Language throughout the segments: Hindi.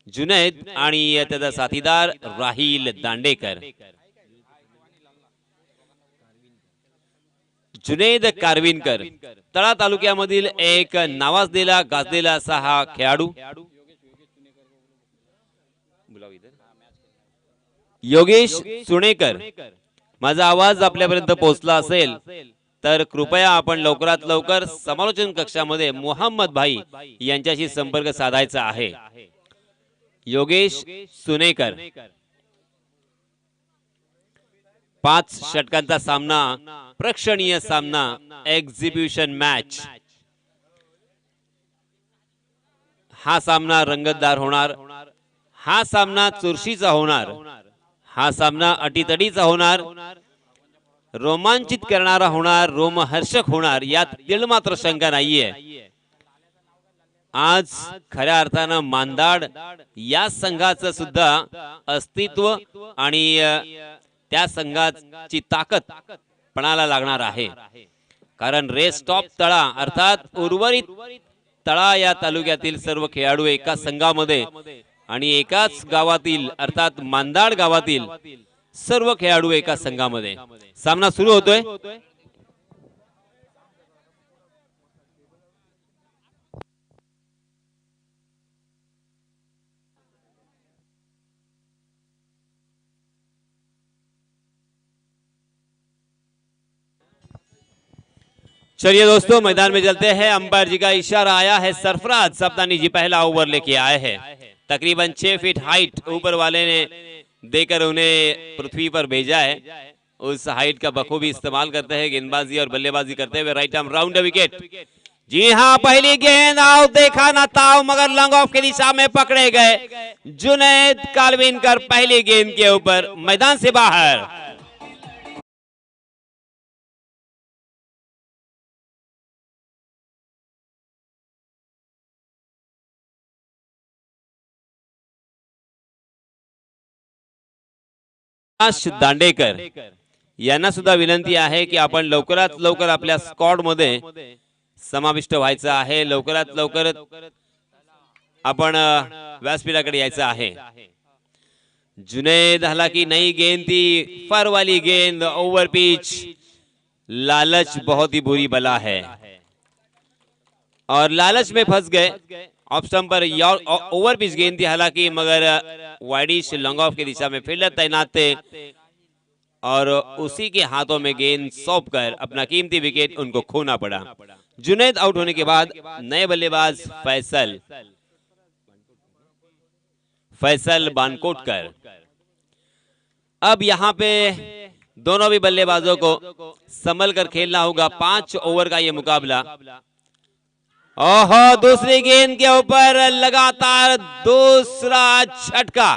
जुनैद आणि त्याचा साथीदार राहिल दांडेकर। जुनैद कारविनकर तळा तालुक्यामधील एक नावाजलेला गाजलेला असा हा खेळाडू। योगेश सुणेकर, माझा आवाज आपल्यापर्यंत पोहोचला असेल तर कृपया आपण लवकरात लवकर समालोचन कक्षामध्ये मोहम्मद भाई यांच्याशी संपर्क साधायचा आहे। योगेश सुनेकर। 5 षटकांचा सामना, प्रेक्षणीय सामना, एक्झिबिशन मॅच। हा सामना रंगतदार होणार, हा सामना चुरशीचा होणार, हा सामना अटीतडीचा होणार, रोमांचित करणारा होणार, रोमहर्षक होणार, यात तिळ मात्र शंका नाहीये। आज खऱ्या अर्थानं मानदाड या संघाचं सुद्धा अस्तित्व आणि त्या संघाची ताकद पणाला लागणार आहे, कारण रेस टॉप तळा अर्थात उर्वरित तळा या तालुक्यातील सर्व खेळाडू एका संघामध्ये आणि एकाच गावातील अर्थात मानदाड गावातील सर्व खेळाडू एका संघामध्ये। सामना सुरू होतोय। चलिए दोस्तों, मैदान में चलते हैं। अंपायर जी का इशारा आया है, सरफराज सप्तानी जी पहला ओवर लेके आए हैं। तकरीबन 6 फीट हाइट ऊपर वाले ने देकर उन्हें पृथ्वी पर भेजा है। उस हाइट का बखूबी इस्तेमाल करते हैं गेंदबाजी और बल्लेबाजी करते हुए। Right arm round wicket. जी हाँ, पहली गेंद आओ, देखा ना ताओ, मगर लॉन्ग ऑफ की दिशा में पकड़े गए जुनैद कारविनकर। पहली गेंद के ऊपर मैदान से बाहर। दांडेकर यांना सुद्धा विनंती आहे की आपण लवकरात लवकर आपल्या स्क्वॉड मध्ये समाविष्ट व्हायचं आहे, लवकरात लवकर आपण व्यासपीठाकडे यायचं आहे। जुनैद, हालांकि नई गेंद थी, फर वाली गेंद, ओवर पिच। लालच बहुत ही बुरी बला है और लालच में फंस गए। ऑफ स्टंप पर ओवर पिच गेंद थी हालांकि, मगर वाइडिश लॉन्ग ऑफ की दिशा में फील्डर तैनात थे और उसी के हाथों में गेंद सौंप कर अपना कीमती विकेट उनको खोना पड़ा। जुनैद आउट होने के बाद नए बल्लेबाज फैसल बानकोटकर। अब यहां पे दोनों भी बल्लेबाजों को संभल कर खेलना होगा। 5 ओवर का ये मुकाबला। ओहो, दूसरी गेंद के ऊपर लगातार दूसरा झटका।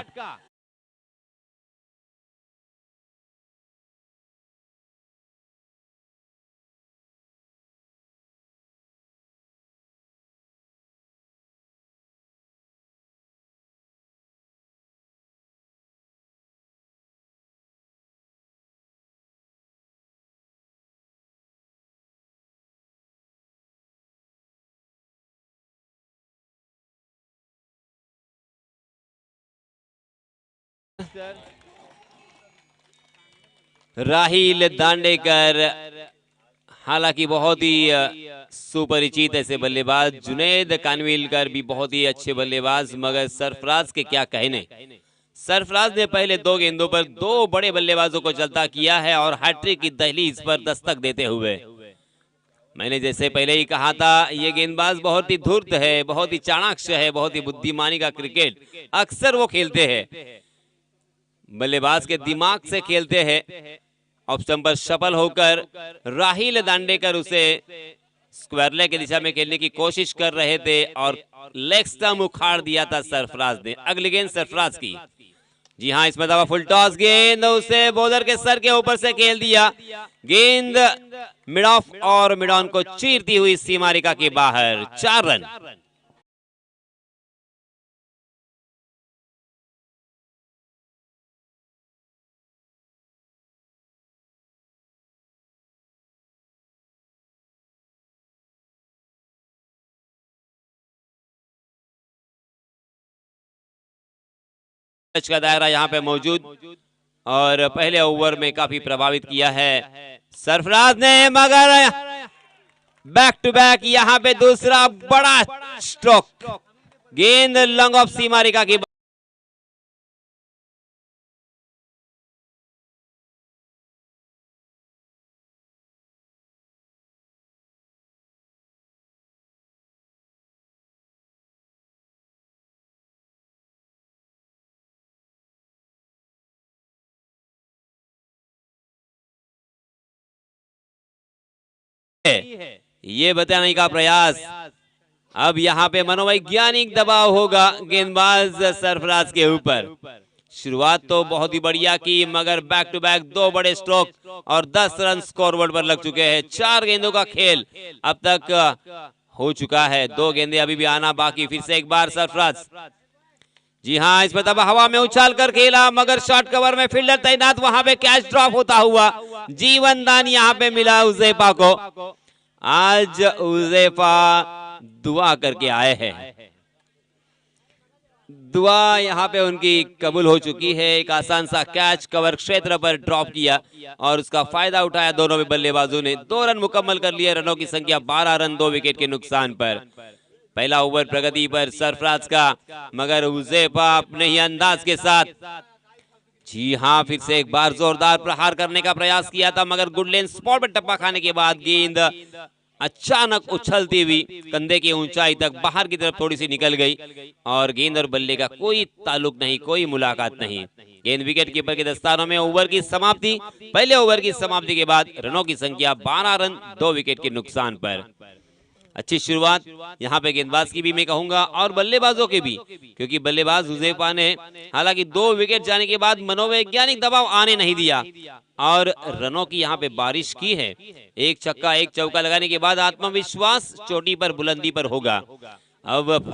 राहिल दांडेकर हालांकि बहुत ही सुपरिचित ऐसे बल्लेबाज। जुनैद कानविलकर भी बहुत ही अच्छे बल्लेबाज, मगर सरफराज के क्या कहने। सरफराज ने पहले 2 गेंदों पर 2 बड़े बल्लेबाजों को चलता किया है और हैट्रिक की दहलीज पर दस्तक देते हुए। मैंने जैसे पहले ही कहा था, ये गेंदबाज बहुत ही धूर्त है, बहुत ही चाणाक्ष है, बहुत ही बुद्धिमानी का क्रिकेट अक्सर वो खेलते हैं, बल्लेबाज के दिमाग से खेलते हैं। ऑफ स्टंप पर सफल होकर राहिल दांडेकर उसे स्क्वायर लेग की दिशा में खेलने की कोशिश कर रहे थे और लेग स्टंप उखाड़ दिया था सरफराज ने। अगली गेंद सरफराज की। जी हाँ, इसमें दवा फुल टॉस गेंद, उसे बॉलर के सर के ऊपर से खेल दिया। गेंद मिड ऑफ और मिड ऑन को चीरती हुई सीमा रेखा के बाहर। 4 रन। गज का दायरा यहाँ पे मौजूद और पहले ओवर में काफी प्रभावित किया है सरफराज ने, मगर बैक टू बैक यहाँ पे दूसरा बड़ा स्ट्रोक, गेंद लॉन्ग ऑफ सीमा रेखा की ये बताने का प्रयास। अब यहाँ पे मनोवैज्ञानिक दबाव होगा गेंदबाज सरफराज के ऊपर। शुरुआत तो बहुत ही बढ़िया की, मगर बैक टू बैक दो बड़े स्ट्रोक और 10 रन स्कोरबोर्ड पर लग चुके हैं। 4 गेंदों का खेल अब तक हो चुका है, 2 गेंदे अभी भी आना बाकी। फिर से एक बार सरफराज, जी हाँ, इस पर तब हवा में उछाल कर खेला, मगर शॉर्ट कवर में फील्डर तैनात, वहां पे कैच ड्रॉप होता हुआ जीवन दान यहाँ पे मिला उज़ैफा को। आज उज़ैफा दुआ करके आए हैं, दुआ यहाँ पे उनकी कबूल हो चुकी है। एक आसान सा कैच कवर क्षेत्र पर ड्रॉप किया और उसका फायदा उठाया दोनों भी बल्लेबाजों ने। 2 रन मुकम्मल कर लिए, रनों की संख्या 12 रन 2 विकेट के नुकसान पर। पहला ओवर प्रगति पर सरफराज का, मगर उज़ैफा अपने ही अंदाज के साथ, जी हाँ, फिर से एक बार जोरदार प्रहार करने का प्रयास किया था, मगर गुड लेन स्पॉट पर टप्पा खाने के बाद गेंद अचानक उछलती हुई कंधे की ऊंचाई तक बाहर की तरफ थोड़ी सी निकल गई और गेंद और बल्ले का कोई ताल्लुक नहीं, कोई मुलाकात नहीं। गेंद विकेट कीपर के दस्तानों में। ओवर की समाप्ति, पहले ओवर की समाप्ति के बाद रनों की संख्या 12 रन 2 विकेट के नुकसान पर। अच्छी शुरुआत यहाँ पे गेंदबाज की भी मैं कहूंगा और बल्लेबाजों के भी, क्योंकि बल्लेबाज उज़ैफा ने हालांकि 2 विकेट जाने के बाद मनोवैज्ञानिक दबाव आने नहीं दिया और रनों की यहाँ पे बारिश की है। 1 छक्का 1 चौका लगाने के बाद आत्मविश्वास चोटी पर, बुलंदी पर होगा। अब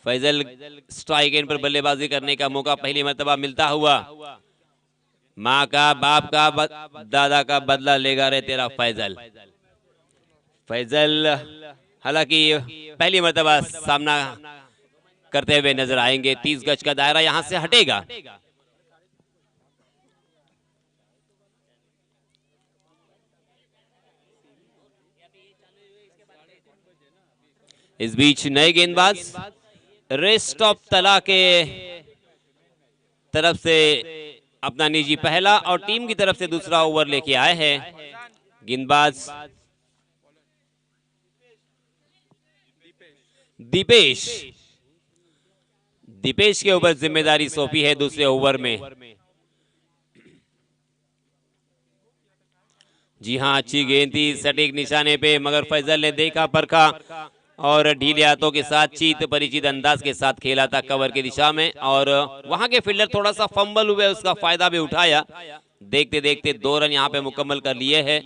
फैजल स्ट्राइक एंड पर बल्लेबाजी करने का मौका पहली मर्तबा मिलता हुआ। माँ का, बाप का, दादा का बदला लेगा रे तेरा फैजल। फैजल हालांकि पहली मर्तबा सामना करते हुए नजर आएंगे। 30 गज का दायरा यहां से हटेगा। इस बीच नए गेंदबाज रेस्ट ऑफ तला के तरफ से अपना निजी पहला और टीम की तरफ से दूसरा ओवर लेके आए हैं। गेंदबाज दीपेश के ऊपर जिम्मेदारी सौंपी है दूसरे ओवर में। जी हां, अच्छी गेंद थी, सटीक निशाने पे, मगर फैजल ने देखा परखा और ढीले हाथों के साथ चीत परिचित अंदाज के साथ खेला था कवर की दिशा में और वहां के फील्डर थोड़ा सा फंबल हुए, उसका फायदा भी उठाया। देखते देखते 2 रन यहां पे मुकम्मल कर लिए हैं।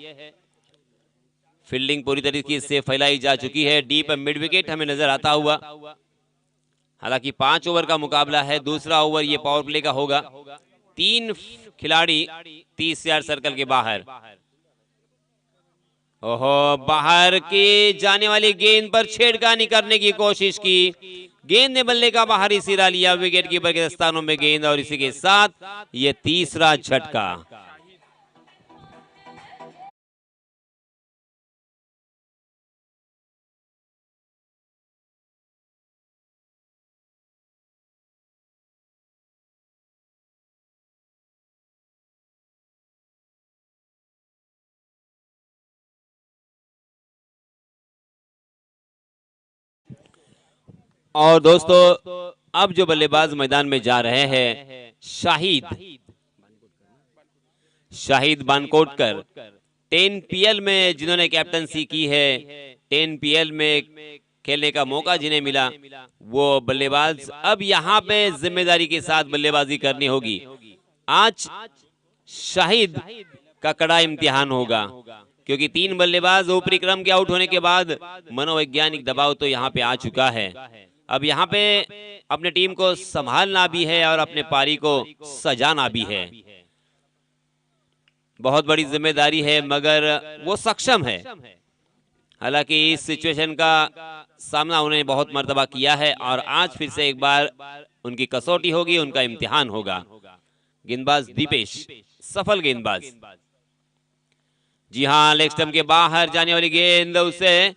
फील्डिंग पूरी तरीके से फैलाई जा चुकी है। डीप मिड विकेट हमें नजर आता हुआ। हालांकि 5 ओवर का मुकाबला है, दूसरा ओवर ये पावर प्ले का होगा। 3 खिलाड़ी 30 यार्ड सर्कल के बाहर। ओहो, बाहर की जाने वाली गेंद पर छेड़खानी करने की कोशिश की, गेंद ने बल्ले का बाहरी सिरा लिया, विकेट कीपर के दस्तानों में गेंद और इसी के साथ ये तीसरा झटका। और दोस्तों, अब जो बल्लेबाज मैदान में जा रहे हैं, शाहिद बानकोटकर, 10 PL में जिन्होंने कैप्टनसी की है, 10 PL में खेलने का मौका जिन्हें मिला, वो बल्लेबाज अब यहाँ पे जिम्मेदारी के साथ बल्लेबाजी करनी होगी। आज शाहिद का कड़ा इम्तिहान होगा, क्योंकि 3 बल्लेबाज ऊपरी क्रम के आउट होने के बाद मनोवैज्ञानिक दबाव तो यहाँ पे आ चुका है। अब यहाँ पे अपने टीम को संभालना भी है और अपने पारी को सजाना भी है। बहुत बड़ी जिम्मेदारी है, मगर वो सक्षम है। हालांकि इस सिचुएशन का सामना उन्होंने बहुत मर्तबा किया है और आज फिर से एक बार उनकी कसौटी होगी, उनका इम्तिहान होगा। गेंदबाज दीपेश सफल गेंदबाज। जी हाँ, लेग स्टंप के बाहर जाने वाली गेंद उसे,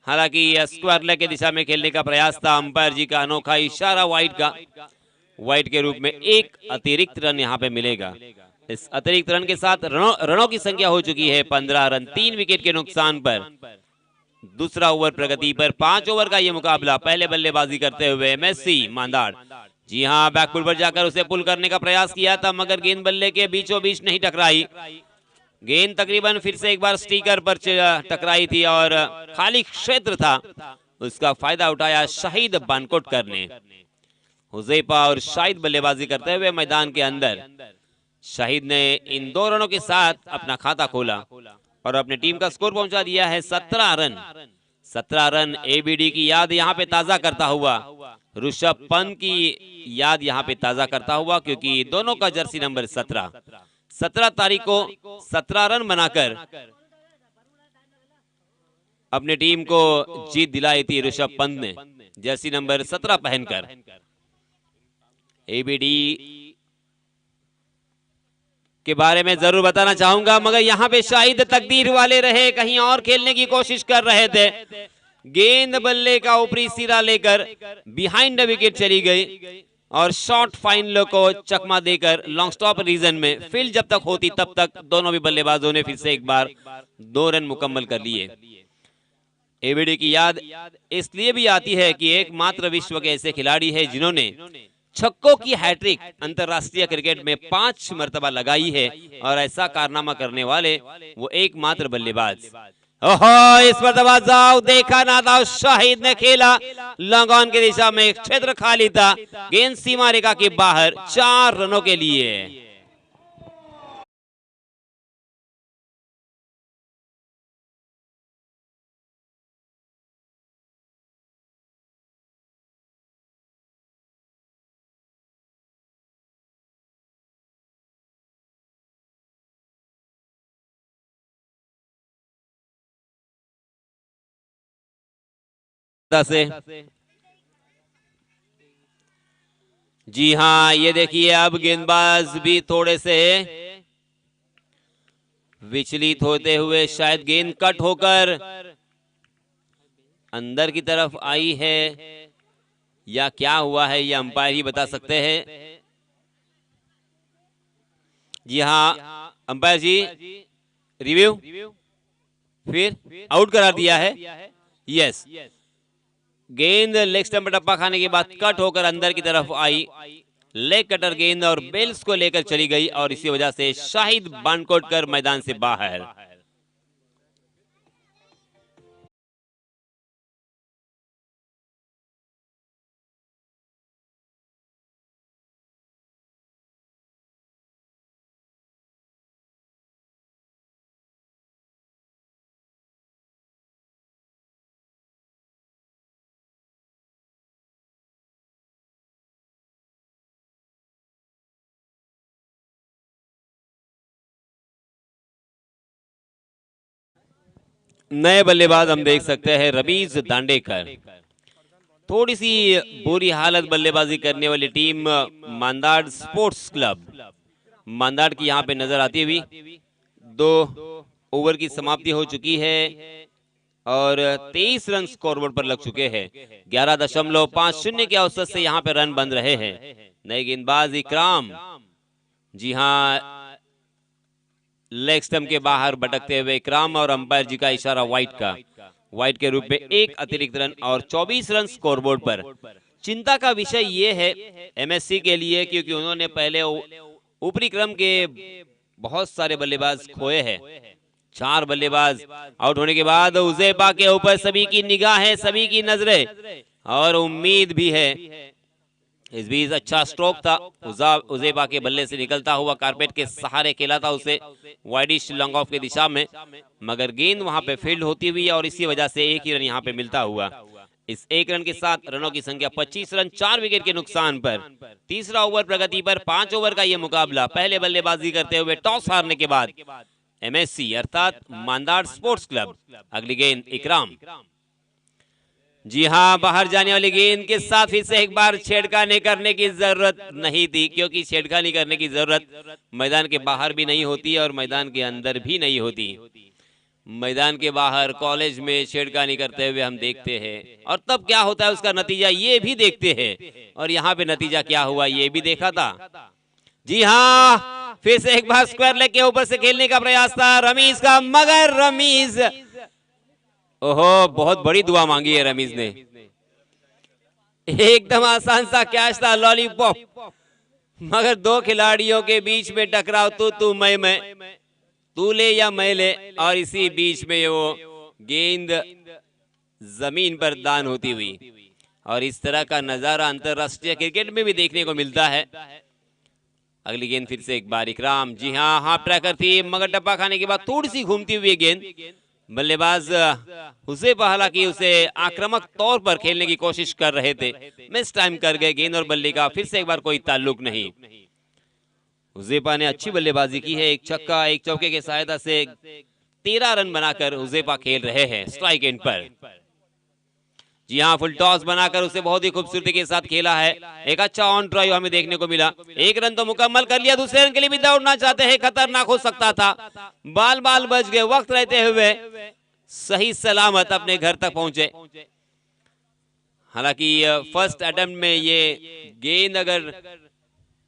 हालांकि स्क्वायर लेग की दिशा में खेलने का प्रयास था। अंपायर जी का अनोखा इशारा वाइड का, वाइड के रूप में एक अतिरिक्त रन यहाँ पे मिलेगा। इस अतिरिक्त रन के साथ रनों की संख्या हो चुकी है 15 रन, 3 विकेट के नुकसान पर। दूसरा ओवर प्रगति पर, 5 ओवर का ये मुकाबला। पहले बल्लेबाजी करते हुए एमएससी मांदाड़। जी हाँ, बैकफुट पर जाकर उसे पुल करने का प्रयास किया था, मगर गेंद बल्ले के बीचों बीच नहीं टकराई। गेंद तकरीबन फिर से एक बार स्टिकर पर टकराई थी और खाली क्षेत्र था, उसका फायदा उठाया शाहिद बानकोटकर ने। हुजैफा और शाहिद बल्लेबाजी करते हुए मैदान के अंदर। शाहिद ने इन 2 रनों के साथ अपना खाता खोला और अपनी टीम का स्कोर पहुंचा दिया है 17 रन। 17 रन एबीडी की याद यहाँ पे ताजा करता हुआ, ऋषभ पंत की याद यहाँ पे ताजा करता हुआ, क्योंकि दोनों का जर्सी नंबर 17 तारीख को 17 रन बनाकर अपनी टीम को जीत दिलाई थी ऋषभ पंत ने, जर्सी नंबर 17 पहनकर। एबीडी के बारे में जरूर बताना चाहूंगा, मगर यहाँ पे शाहिद तकदीर वाले रहे, कहीं और खेलने की कोशिश कर रहे थे। गेंद बल्ले का ऊपरी सिरा लेकर बिहाइंड द विकेट चली गई और शॉर्ट फाइनल को चकमा देकर लॉन्ग स्टॉप रीजन में फील्ड जब तक होती तब तक दोनों भी बल्लेबाजों ने फिर से एक बार 2 रन मुकम्मल कर लिए। एबीडी की याद इसलिए भी आती है कि एकमात्र विश्व के ऐसे खिलाड़ी है जिन्होंने छक्कों की हैट्रिक अंतरराष्ट्रीय क्रिकेट में 5 मर्तबा लगाई है, और ऐसा कारनामा करने वाले वो एकमात्र बल्लेबाज। ओहो, इस मर्तबा जाओ देखा ना था, शाहिद ने खेला लॉन्ग ऑन की दिशा में, क्षेत्र खाली था, गेंद सीमा रेखा के बाहर, 4 रनों के लिए। से जी हाँ, ये देखिए अब गेंदबाज भी थोड़े से विचलित होते हुए, शायद गेंद कट होकर अंदर की तरफ आई है या क्या हुआ है, ये अंपायर ही बता सकते हैं। जी हाँ अंपायर जी, रिव्यू, फिर आउट करार दिया है। यस, गेंद लेग स्टंप पर टप्पा खाने के बाद कट होकर अंदर की तरफ आई, लेग कटर गेंद और बेल्स को लेकर चली गई, और इसी वजह से शाहिद बानकोटकर मैदान से बाहर। नए बल्लेबाज हम देख सकते हैं रवीज दांडेकर। थोड़ी सी बुरी हालत बल्लेबाजी करने वाली टीम मांदाड़ स्पोर्ट्स क्लब मांदाड़ की यहाँ पे नजर आती हुई। 2 ओवर की समाप्ति हो चुकी है और 23 रन स्कोरबोर्ड पर लग चुके हैं। 11.50 के औसत से यहाँ पे रन बन रहे हैं। नए गेंदबाज इकराम, जी हाँ, लेग स्टंप के बाहर भटकते हुए इकराम, और अंपायर जी का इशारा वाइड का, वाइड के रूप में एक अतिरिक्त रन और 24 रन स्कोरबोर्ड पर। चिंता का विषय ये है एमएससी के लिए, क्योंकि उन्होंने पहले ऊपरी क्रम के बहुत सारे बल्लेबाज खोए हैं। 4 बल्लेबाज आउट होने के बाद हुजैफा के ऊपर सभी की निगाहें, सभी की नजरें और उम्मीद भी है। इस बीच अच्छा स्ट्रोक था, हुजैफा के बल्ले से निकलता हुआ कारपेट के सहारे खेला था उसे वाइडिश लॉन्ग ऑफ की दिशा में, मगर गेंद वहां पे फील्ड होती हुई और इसी वजह से एक ही रन यहाँ पे मिलता हुआ। इस 1 रन के साथ रनों की संख्या 25 रन, 4 विकेट के नुकसान पर। तीसरा ओवर प्रगति पर, 5 ओवर का ये मुकाबला। पहले बल्लेबाजी करते हुए टॉस हारने के बाद MSC अर्थात मांदाड़ स्पोर्ट्स क्लब। अगली गेंद इकराम। जी हाँ, बाहर जाने वाली गेंद के साथ फिर से एक बार छेड़खानी करने की जरूरत नहीं थी, क्योंकि छेड़खानी करने की जरूरत मैदान के बाहर भी नहीं होती और मैदान के अंदर भी नहीं होती। मैदान के बाहर कॉलेज में छेड़खानी करते हुए हम देखते हैं, और तब क्या होता है उसका नतीजा ये भी देखते हैं, और यहाँ पे नतीजा क्या हुआ ये भी देखा था। जी हाँ, फिर से एक बार स्क्वायर लेग के ऊपर से खेलने का प्रयास था रमीज का, मगर रमीज, ओहो, बहुत बड़ी दुआ मांगी है रमीज ने। एकदम आसान सा कैच था, लॉलीपॉप, मगर दो खिलाड़ियों के बीच में टकराव, तू मैं, तू ले या मैं ले, और इसी बीच में वो गेंद जमीन पर दान होती हुई। और इस तरह का नजारा अंतरराष्ट्रीय क्रिकेट में भी देखने को मिलता है। अगली गेंद फिर से एक बार इकराम। जी हाँ, हाफ ट्रैकर थी, मगर टप्पा खाने के बाद थोड़ी सी घूमती हुई गेंद। बल्लेबाज हुज़ैफा हालांकि उसे आक्रामक तौर पर खेलने की कोशिश कर रहे थे, मिस टाइम कर गए। गेंद और बल्ले का फिर से एक बार कोई ताल्लुक नहीं। हुज़ैफा ने अच्छी बल्लेबाजी की है, एक छक्का एक चौके की सहायता से 13 रन बनाकर हुज़ैफा खेल रहे हैं स्ट्राइक एंड पर। जी हाँ, फुल टॉस बनाकर उसे बहुत ही खूबसूरती के साथ खेला है। एक अच्छा ऑन ड्राइव हमें देखने को मिला, एक रन तो मुकम्मल कर लिया, दूसरे रन के लिए भी दौड़ना चाहते हैं, खतरनाक हो सकता था, बाल बच गए, वक्त रहते हुए सही सलामत अपने घर तक पहुंचे। हालांकि फर्स्ट अटेम्प्ट में ये गेंद अगर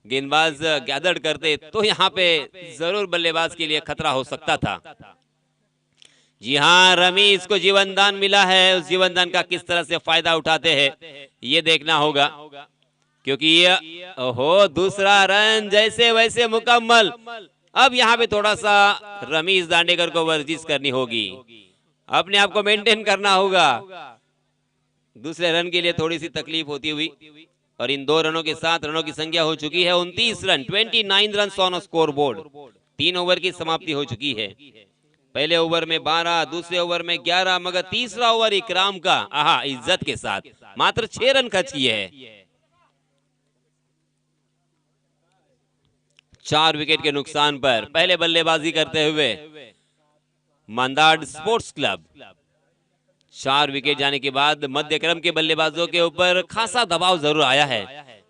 गेंदबाज गैदर करते तो यहाँ पे जरूर बल्लेबाज के लिए खतरा हो सकता था। जी हाँ, रमीज को जीवन दान मिला है, उस जीवन दान का किस तरह से फायदा उठाते हैं ये देखना होगा, क्योंकि ये ओहो, दूसरा रन जैसे वैसे मुकम्मल। अब यहाँ पे थोड़ा सा रमीज दांडेकर को वर्जिश करनी होगी, अपने आप को मेंटेन करना होगा। दूसरे रन के लिए थोड़ी सी तकलीफ होती हुई, और इन 2 रनों के साथ रनों की संख्या हो चुकी है 29 run, 29 run on score board. 3 over की समाप्ति हो चुकी है। पहले ओवर में 12, दूसरे ओवर में 11, मगर तीसरा ओवर इकराम का आहा इज्जत के साथ मात्र 6 रन खर्च किए हैं। 4 विकेट के नुकसान पर पहले बल्लेबाजी करते हुए मांदाड़ स्पोर्ट्स क्लब। 4 विकेट जाने के बाद मध्य क्रम के बल्लेबाजों के ऊपर खासा दबाव जरूर आया है,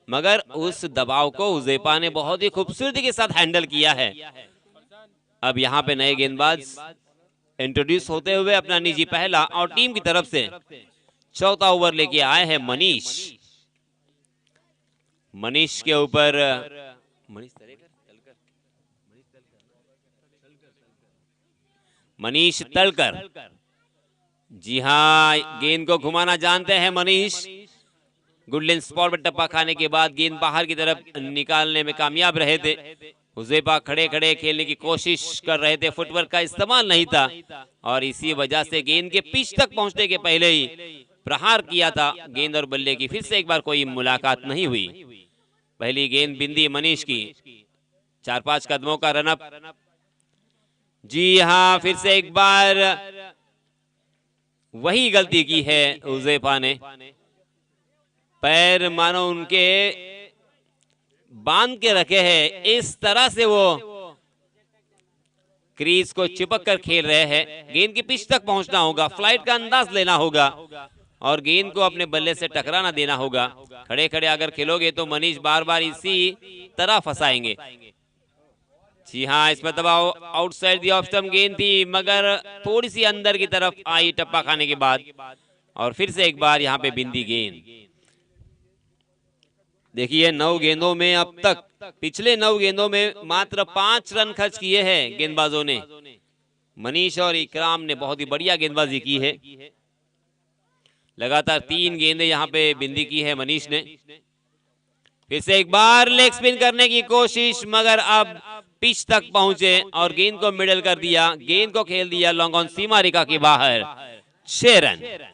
मगर उस दबाव को हुज़ैफा ने बहुत ही खूबसूरती के साथ हैंडल किया है। अब यहाँ पे नए गेंदबाज इंट्रोड्यूस होते हुए अपना निजी पहला और टीम की तरफ से चौथा ओवर लेके आए हैं मनीष। मनीष के ऊपर मनीष तलकर। जी हाँ, गेंद को घुमाना जानते हैं मनीष। गुडलैंड स्पॉट पर टप्पा खाने के बाद गेंद बाहर की तरफ निकालने में कामयाब रहे थे। हुज़ैफा खड़े खड़े खेलने की कोशिश कर रहे थे, फुटवर्क का इस्तेमाल नहीं था, और इसी वजह से गेंद के पिच तक पहुंचने के पहले ही प्रहार किया था। गेंद और बल्ले की फिर से एक बार कोई मुलाकात नहीं हुई। पहली गेंद बिंदी मनीष की, 4-5 कदमों का रनअप। जी हाँ, फिर से एक बार वही गलती की है हुज़ैफा ने, पैर मानो उनके बांध के रखे हैं, इस तरह से वो क्रीज को चिपक कर खेल रहे हैं। गेंद की पिच तक पहुंचना होगा, फ्लाइट का अंदाज लेना होगा, और गेंद को अपने बल्ले से टकराना देना होगा। खड़े खड़े अगर खेलोगे तो मनीष बार बार इसी तरह फंसाएंगे। जी हाँ, इसमें दबाव आउटसाइड दी ऑफ स्टंप गेंद थी, मगर थोड़ी सी अंदर की तरफ आई टप्पा खाने के बाद, और फिर से एक बार यहाँ पे बिंदी गेंद। देखिए 9 गेंदों में अब तक, पिछले 9 गेंदों में मात्र 5 रन खर्च किए हैं गेंदबाजों ने। मनीष और इकराम ने बहुत ही बढ़िया गेंदबाजी की है। लगातार 3 गेंदें यहाँ पे बिंदी की है मनीष ने। फिर से एक बार लेग स्पिन करने की कोशिश, मगर अब पिच तक पहुंचे और गेंद को मिडल कर दिया, गेंद को खेल दिया लॉन्ग ऑन सीमा रेखा के बाहर। 6 रन।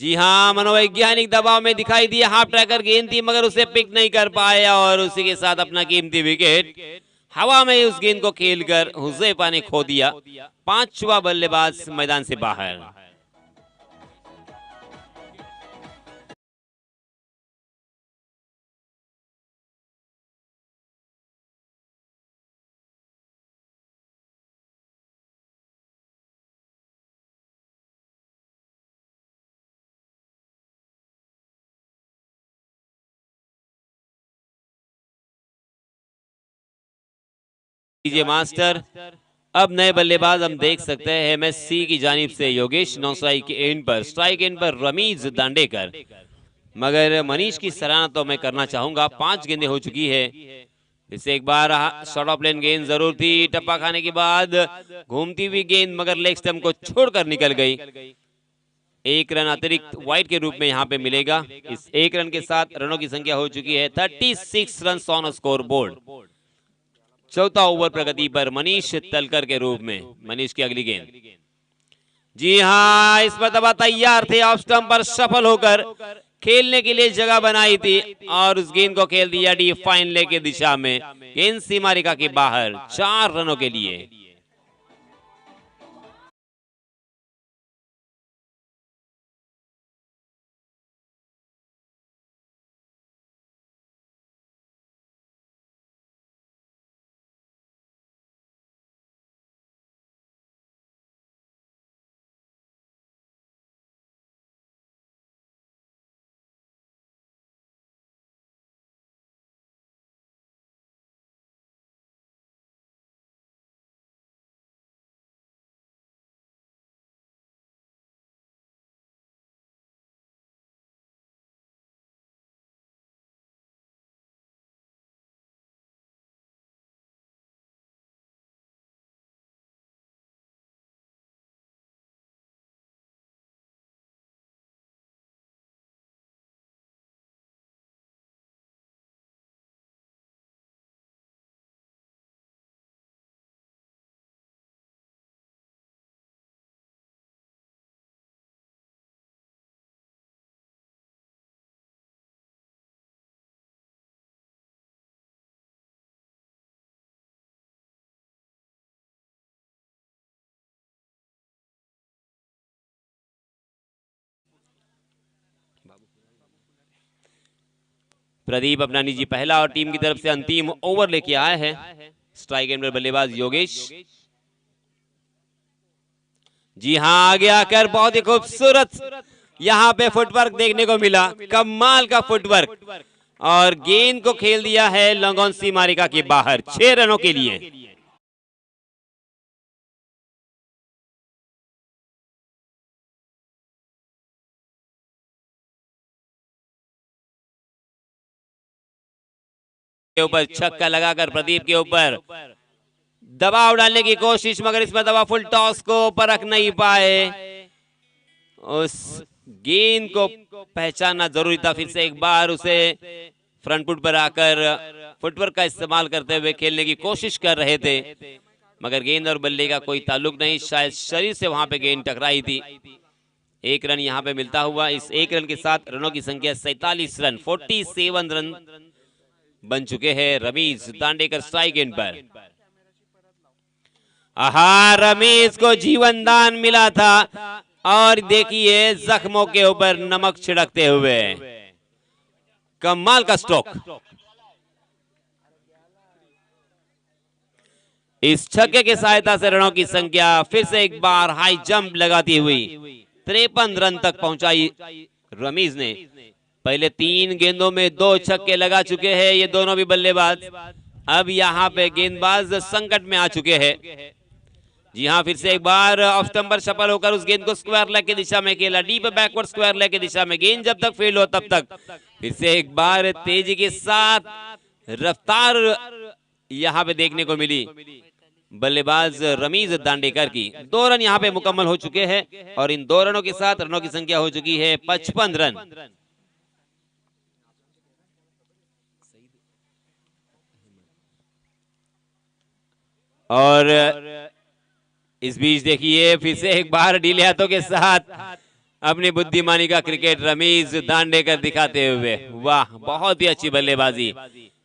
जी हाँ, मनोवैज्ञानिक दबाव में दिखाई दिया, हाफ ट्रैकर गेंद थी मगर उसे पिक नहीं कर पाया और उसी के साथ अपना कीमती विकेट हवा में उस गेंद को खेलकर हुज़ैफा ने खो दिया। पांचवा बल्लेबाज मैदान से बाहर। मास्टर अब नए बल्लेबाज हम देख सकते हैं एमएससी की जानिब से योगेश नौसाई के एंड पर, स्ट्राइक एंड पर रमीज दांडेकर। मगर मनीष की सराहना तो मैं करना चाहूंगा, 5 गेंदें हो चुकी है। इससे एक बार शॉर्ट ऑफ लेन गेंद जरूर थी, टप्पा खाने के बाद घूमती हुई गेंद मगर लेग स्टंप को छोड़कर निकल गई। 1 रन अतिरिक्त वाइड के रूप में यहाँ पे मिलेगा। इस 1 रन के साथ रनों की संख्या हो चुकी है 36 रन ऑन स्कोर बोर्ड। चौथा ओवर प्रगति पर मनीष तलकर के रूप में। मनीष की अगली गेंद, जी हाँ, इस मरतबा तैयार थे, ऑफ स्टंप पर सफल होकर खेलने के लिए जगह बनाई थी और उस गेंद को खेल दिया डी फाइन लेग की दिशा में। गेंद सीमा रेखा के बाहर 4 रनों के लिए। प्रदीप अपना निजी पहला और टीम की तरफ से अंतिम ओवर लेके आया है। स्ट्राइक एंड पर बल्लेबाज योगेश। जी हाँ, आगे आकर बहुत ही खूबसूरत यहाँ पे फुटवर्क देखने को मिला, कमाल का फुटवर्क, और गेंद को खेल दिया है लॉन्ग सीमा रेखा के बाहर 6 रनों के लिए। के ऊपर छक्का लगाकर प्रदीप के ऊपर दबाव डालने की कोशिश, मगर इसमें दबा फुल टॉस को परख नहीं पाए। उस गेंद को पहचानना जरूरी था। फिर से एक बार उसे फ्रंट फुट पर आकर फुटवर्क का इस्तेमाल करते हुए खेलने की कोशिश कर रहे थे, मगर गेंद और बल्ले का कोई ताल्लुक नहीं, शायद शरीर से वहां पे गेंद टकराई थी। 1 रन यहां पे मिलता हुआ। इस 1 रन के साथ रनों की संख्या 47 रन, 47 रन बन चुके हैं रमीज दांडेकर स्ट्राइक एंड पर। आहा, रमीज को जीवन दान मिला था और देखिए जख्मों के ऊपर नमक छिड़कते हुए, कमाल का स्ट्रोक। इस छक्के की सहायता से रनों की संख्या फिर से एक बार हाई जंप लगाती हुई 53 रन तक पहुंचाई रमीज ने। पहले 3 गेंदों में 2 छक्के लगा चुके हैं ये दोनों भी बल्लेबाज। अब यहाँ पे गेंदबाज संकट में आ चुके हैं। जी हाँ, फिर से एक बार ऑफ स्टंप पर सफल होकर उस गेंद को स्क्वायर लेग की दिशा में खेला, डीप बैकवर्ड स्क्वायर लेग की दिशा में। गेंद जब तक फील्ड हो तब तक फिर से एक बार तेजी के साथ रफ्तार यहाँ पे देखने को मिली बल्लेबाज रमीज दांडेकर की। 2 रन यहाँ पे मुकम्मल हो चुके हैं और इन 2 रनों के साथ रनों की संख्या हो चुकी है 55 रन। और इस बीच देखिए फिर से एक बार ढीले हाथों के साथ अपनी बुद्धिमानी का क्रिकेट रमीज दांडेकर दिखाते हुए, वाह बहुत ही अच्छी बल्लेबाजी।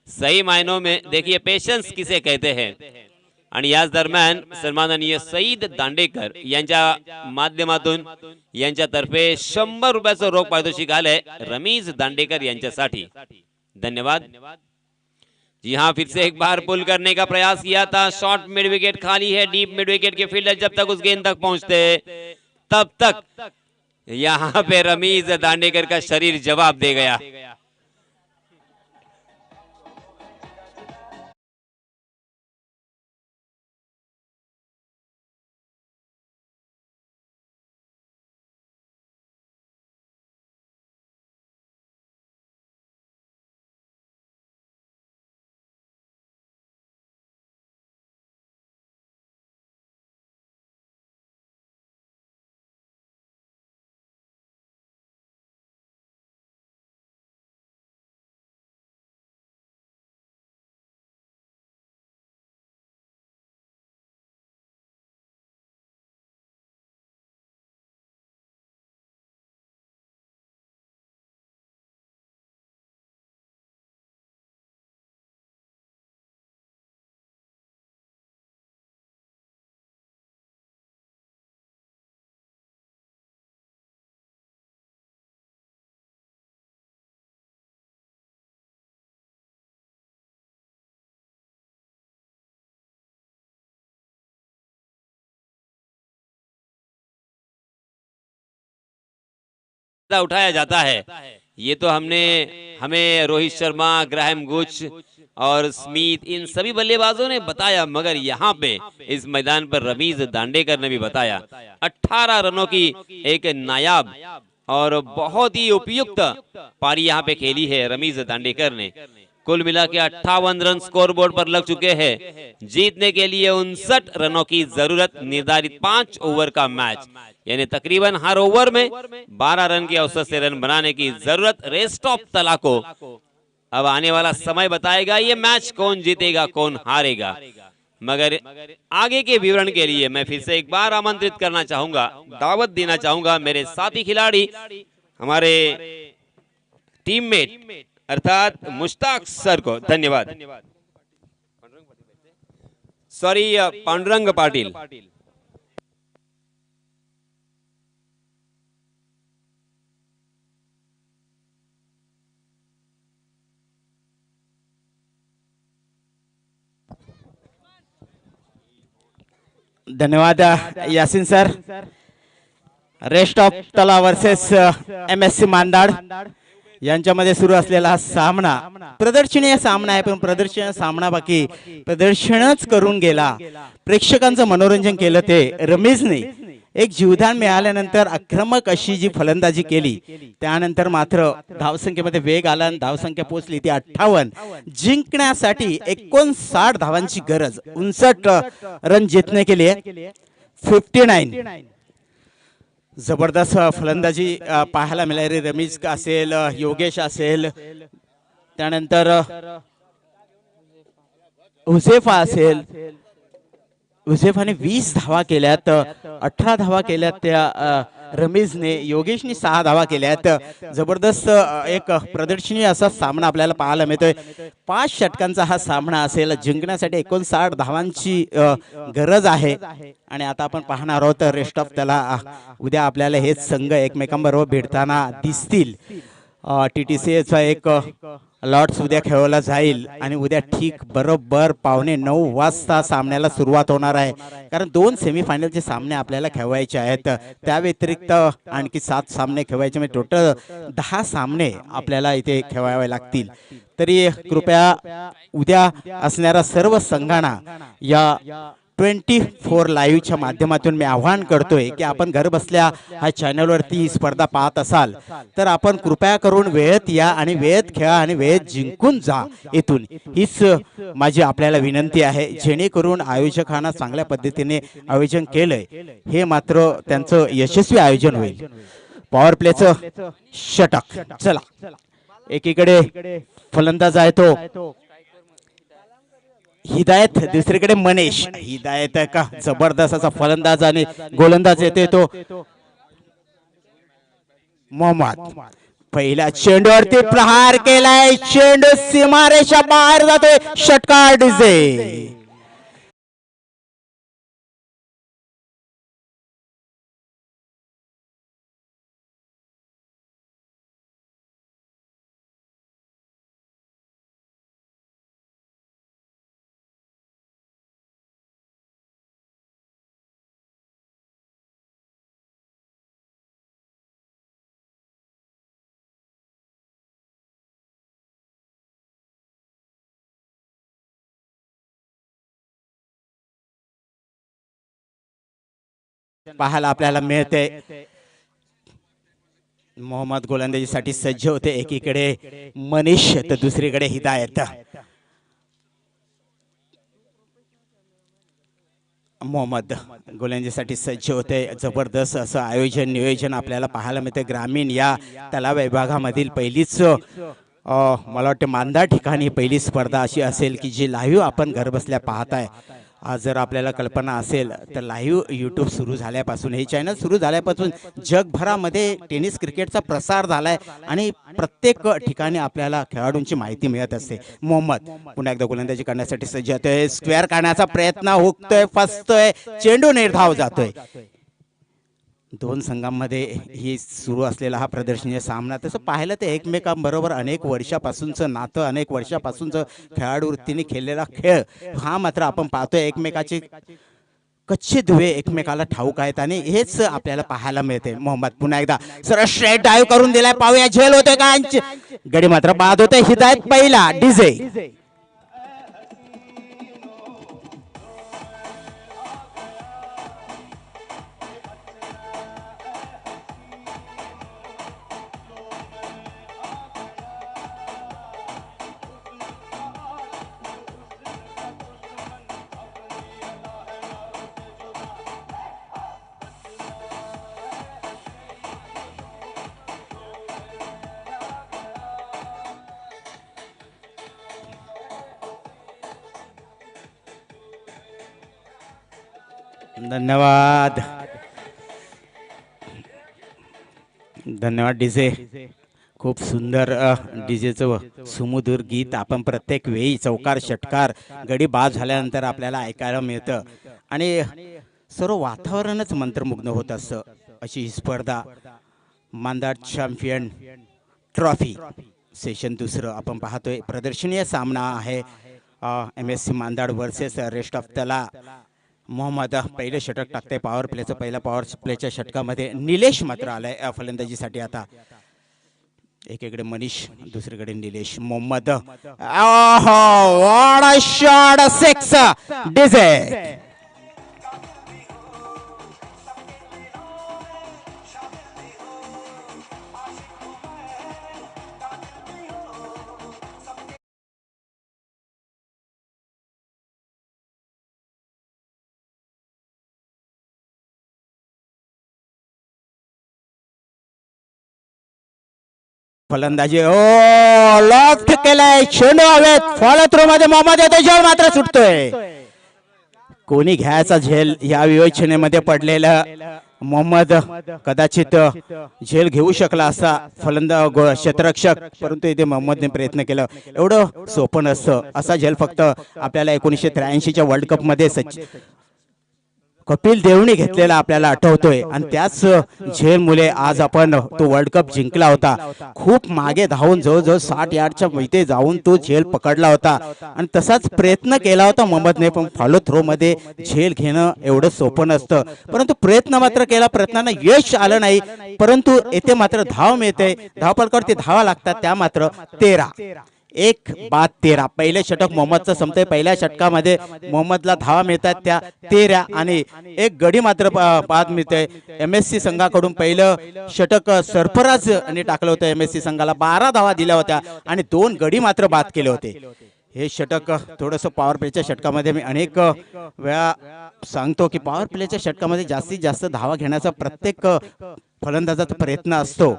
सही मायनों में देखिए पेशेंस किसे कहते हैं। आणि याच दरम्यान सन्माननीय सईद दांडेकर यांच्या माध्यमातून यांच्यातर्फे 100 रुपयाचं रोख पारितोषिक आलंय रमीज दांडेकर यांच्यासाठी। धन्यवाद जी हाँ, फिर से एक बार पुल करने का प्रयास किया था। शॉर्ट मिड विकेट खाली है, डीप मिड विकेट के फील्डर जब तक उस गेंद तक पहुंचते तब तक यहाँ पे रमीज दांडेकर का शरीर जवाब दे गया। उठाया जाता है। ये तो हमें रोहित शर्मा, ग्राहम गुच और स्मिथ इन सभी बल्लेबाजों ने बताया, मगर यहाँ पे इस मैदान पर रमीज दांडेकर ने भी बताया। 18 रनों की एक नायाब और बहुत ही उपयुक्त पारी यहाँ पे खेली है रमीज दांडेकर ने। कुल मिला के 58 रन स्कोर बोर्ड पर लग चुके हैं। जीतने के लिए 59 रनों की जरूरत, निर्धारित 5 ओवर का मैच, यानी तकरीबन हर ओवर में 12 रन की औसत से रन बनाने की जरूरत। रेस्ट ऑफ तला को अब आने वाला समय बताएगा ये मैच कौन जीतेगा कौन हारेगा। मगर आगे के विवरण के लिए मैं फिर से एक बार आमंत्रित करना चाहूंगा, दावत देना चाहूंगा मेरे साथी खिलाड़ी, हमारे टीममेट अर्थात मुश्ताक सर को। धन्यवाद। सॉरी, पांडुरंग पाटिल। धन्यवाद यासिन सर। रेस्ट ऑफ तला वर्सेस MSC मांदाड यांच्यामध्ये सुरू असलेला हा सामना प्रदर्शनीय सामना आहे, पण प्रदर्शनीय सामना बाकी प्रदर्शनच करून गेला, प्रेक्षकांचं मनोरंजन केलं ते रमीजने। एक जीवदान मिळाल्यानंतर आक्रमक अशी जी फलंदाजी केली, त्यानंतर मात्र धावसंख्येमध्ये वेग आला आणि धावसंख्या पोहोचली ती 58। जिंकण्यासाठी 59 धावांची गरज, 59 रन जीतने के लिए 59। जबरदस्त फलंदाजी पाहायला मिळाली। रमीज का असेल, योगेश असेल, त्यानंतर हुसेफा असेल, हुसेफाने 20 धावा केल्यात, 18 धावा केल्यात त्या रमीजने, योगेशने 6 धावा केल्यात। जबरदस्त एक प्रदर्शनीय असा सामना आपल्याला पाहायला मिळतोय। 5 षटकांचा हा सामना असेल, जिंकण्यासाठी 59 धावांची गरज आहे। आणि आता आपण पाहणार आहोत रेस्ट ऑफ त्याला उद्या आपल्याला हेच संघ एकमेकांबरोबर भिडताना दिसतील। TTCAचा एक लॉर्ड्स उद्या खेळवला जाईल आणि उद्या ठीक बरोबर 9:15 वाजता सामन्याला सुरुवात होणार आहे, कारण 2 सेमीफायनलचे सामने आपल्याला खेळवायचे आहेत। त्या व्यतिरिक्त आणखी 7 सामने खेळवायचे, म्हणजे टोटल 10 सामने आपल्याला इथे खेळवावे लागतील। तरी कृपया उद्या असणाऱ्या सर्व संघांना या 24 लाईव्हच्या माध्यमातून मी आवाहन करतोय की आपण घर बसल्या हा चॅनलवरती ही स्पर्धा पाहत असाल तर आपण कृपया करून वेळेत या आणि वेळेत खेळा आणि वेळेत जिंकून जा इथून, हीच माझी आपल्याला विनंती आहे। जेणेकरून आयोजकांना चांगल्या पद्धतीने आयोजन केलंय, हे मात्र त्यांचं यशस्वी आयोजन होईल। पॉवर प्लेचं षटक, चला एकीकडे फलंदाज आहे तो हिदायत, दुसरीकडे मनीष। हिदायत का जबरदस्त असा फलंदाज आणि गोलंदाज येते तो मोहम्मद पहिल्या चेंडूवरती प्रहार केलाय, चेंडू सीमारेषा बाहेर जातोय, षटकार डीजे. पाहायला आपल्याला मिळते मोहम्मद गोलंदाजीसाठी सज्ज होते. एकीकडे मनीष तर दुसरीकडे हिदायत. मोहम्मद गोलंदाजीसाठी सज्ज होते. जबरदस्त असं आयोजन नियोजन आपल्याला पाहायला मिळते. ग्रामीण या तलाव विभागामधील पहिलीच मला वाटतं मांदा ठिकाणी पहिली स्पर्धा अशी असेल की जी लाईव्ह आपण घरबसल्या पाहताय. आज जर आपल्याला कल्पना असेल तर लाईव्ह यूट्यूब सुरू झाल्यापासून, हे चॅनल सुरू झाल्यापासून जगभरामध्ये टेनिस क्रिकेटचा प्रसार झालाय आणि प्रत्येक ठिकाणी आपल्याला खेळाडूंची माहिती मिळत असते. मोहम्मद पुन्हा एकदा गोलंदाजी करण्यासाठी सज्ज होतोय. स्क्वेअर काढण्याचा प्रयत्न हुकतोय, फसतोय, चेंडू निर्धाव जातोय. दोन संघांमध्ये ही सुरू असलेला हा प्रदर्शनीय सामना, तसं पाहिलं तर एकमेकांबरोबर अनेक वर्षापासूनचं नातं, अनेक वर्षापासूनचं खेळाडू वृत्तीने खेळलेला खेळ हा मात्र आपण पाहतोय. एकमेकाचे कच्चे दुवे एकमेकाला ठाऊक आहेत आणि हेच आपल्याला पाहायला मिळते. मोहम्मद पुन्हा एकदा सरळ स्ट्रेट डाईव्ह करून दिलाय. पाहूया झेल होतोय का, गडी मात्र बाद होतोय. हिदायत पहिला डीजे. धन्यवाद, धन्यवाद डीजे. खूप सुंदर डीजेचं सुमधुर गीत आपण प्रत्येक वेळी चौकार षटकार गडी बाद झाल्यानंतर आपल्याला ऐकायला मिळतं आणि सर्व वातावरणच मंत्रमुग्ध होत असतं. अशी ही स्पर्धा मांदाड चॅम्पियन ट्रॉफी सेशन दुसरं आपण पाहतोय. प्रदर्शनीय सामना आहे. MSC Mandad versus rest of तला. मोहम्मद पहिले षटक टाकते पॉवर प्लेचं. पहिल्या पॉवर प्लेच्या षटकामध्ये निलेश मात्र आलाय फलंदाजीसाठी. आता एकीकडे मनीष, दुसरीकडे निलेश. मोहम्मद शॉट 6 डीजे. फलंदाजी लॉफ्ट केलाय, चेंडू हवेत, फॉलो थ्रो मध्ये मोहम्मद येतो, झेल मात्र सुटतोय. कोणी घ्यायचा झेल या विवेचनेमध्ये पडलेला मोहम्मद कदाचित झेल घेऊ शकला असा फलंदाज क्षेत्ररक्षक, परंतु इथे मोहम्मदने प्रयत्न केला. एवढं सोपं नसतं. असा झेल फक्त आपल्याला 1983च्या वर्ल्ड कप मध्ये कपिल देवने घेतलेला आपल्याला आठवतोय आणि त्याच झेल मुले आज आपण तो वर्ल्ड कप जिंकला होता. खूप मागे धावून जवळजवळ 60 यार्डच्या इथे जाऊन तो झेल पकडला होता आणि तसाच प्रयत्न केला होता मोहम्मदने. पण फॉलो थ्रो मध्ये झेल घेणं एवढं सोपं नसतं, परंतु प्रयत्न मात्र केला. प्रयत्नांना यश आलं नाही, परंतु येथे मात्र धाव मिळते. धावपळकावरती धावा लागतात, त्या मात्र 13. 1 बाद 13. पहिले षटक मोहम्मदचं संपतंय. पहिल्या षटकामध्ये मोहम्मदला धावा मिळतात त्या 13 आणि एक गडी मात्र बाद मिळते. MSC संघाकडून पहिलं षटक सरफराज यांनी टाकलं होतं. MSC संघाला 12 धावा दिल्या होत्या आणि 2 गडी मात्र बाद केले होते. हे षटक थोडंसं पॉवर प्लेच्या षटकामध्ये मी अनेक वेळा सांगतो की पॉवर प्लेच्या षटकामध्ये जास्तीत जास्त धावा घेण्याचा प्रत्येक फलंदाजाचा प्रयत्न असतो.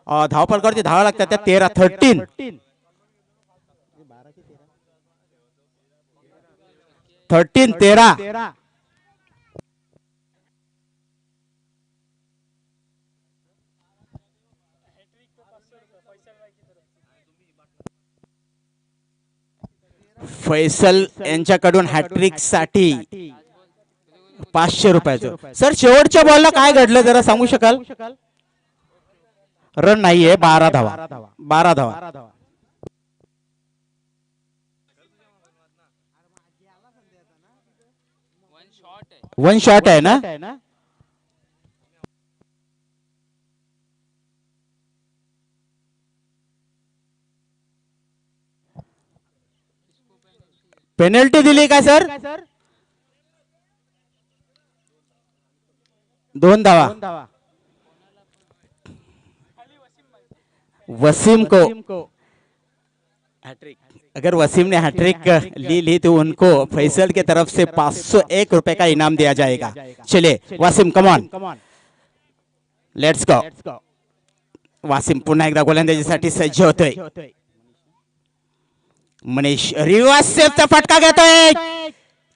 धावपळकावरती धावा लागतात त्या 13. 13. फैसल यांच्याकडून हॅट्रिक साठी 500 रुपयाचं. सर शेवटच्या बॉलला काय घडलं जरा सांगू शकाल? रन नाहीये, 12 धावा. 12 धावा. वन शॉट आहे ना? पेनल्टी दिली का सर? 2 धावा. वसीम को हैट्रिक. अगर वसीम ने हैट्रिक ली तो उनको फैसल की तरफ से 501 रुपए का इनाम दिया जाएगा. चलिए Wasim, come on, let's go. Wasim पुन्हा एकदा गोलंदाजीसाठी सज्ज होतोय. मनीष रिवर्स सेफचा फटका घेतोय.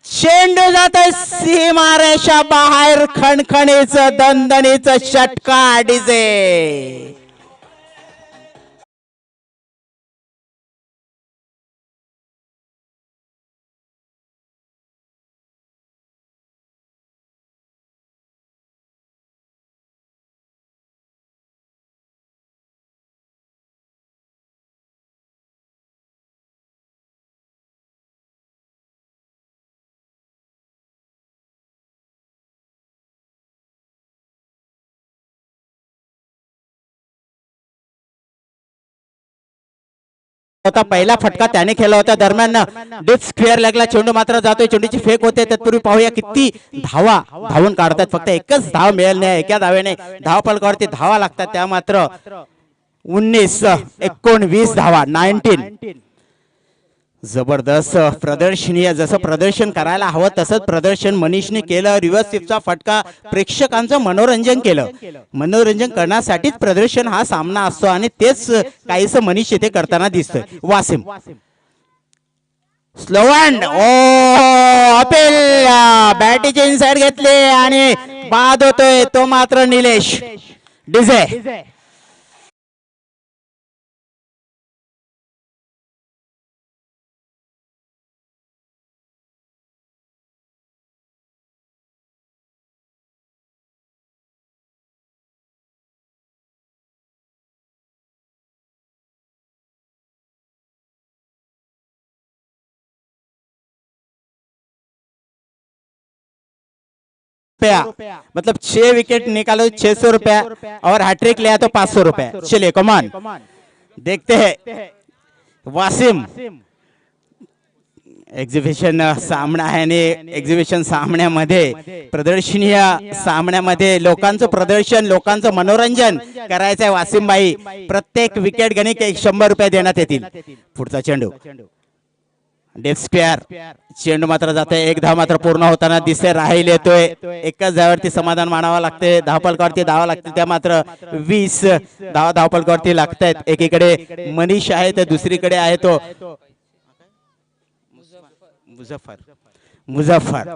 चेंडू जातोय सीमारेषा बाहेर. खणखणीचं दणदणीचं षटका डीजे. होता पहिला फटका त्याने खेळला होता. दरम्यान डीप स्क्वेअर लेगला चेंडू मात्र जातोय. चेंडूची फेक होते. तत्पूर्वी पाहूया किती धावा धावून काढतात. फक्त एकच धाव मिळेल नाही. एका धावेने धावफलकावरती धावा लागतात. त्या मात्र 19 धावा. 19. जबरदस्त प्रदर्शनीय. जसं प्रदर्शन करायला हवं तसंच प्रदर्शन मनीषने केलं. रिव्हर्स स्वीपचा फटका. प्रेक्षकांचं मनोरंजन केलं. मनोरंजन करण्यासाठीच प्रदर्शन हा सामना असतो आणि तेच काहीसं मनीष इथे करताना दिसतोय. वासिम स्लोवंड. ओ अपील. बॅटीचे इनसाइड घेतले आणि बाद होतोय तो मात्र निलेश डीजे. मतलब 6 विकेट निकालो 600 रुपया और हैट्रिक लिया तो 500 रुपया. चलिए कमान देखते हैं. वासिम एक्झिबिशन सामना आहे आणि एक्झिबिशन सामन्यामध्ये प्रदर्शनीय सामन्यामध्ये लोकांचं प्रदर्शन, लोकांचं मनोरंजन करायचं आहे. वासिम भाई प्रत्येक विकेट गणिक 100 रुपये देण्यात येतील. पुढचा चेंडू डेप स्क्वेअर. चेंडू मात्र जाते. एक धाव मात्र पूर्ण होताना दिसते. राहील येतोय. एकच धावावरती समाधान मानावं लागते. धावफलकावरती धावा लागते. त्या मात्र 20 धावा धावफलकावरती लागतायत. एकीकडे मनीष आहे तर दुसरीकडे आहे तो मुझफ्फर.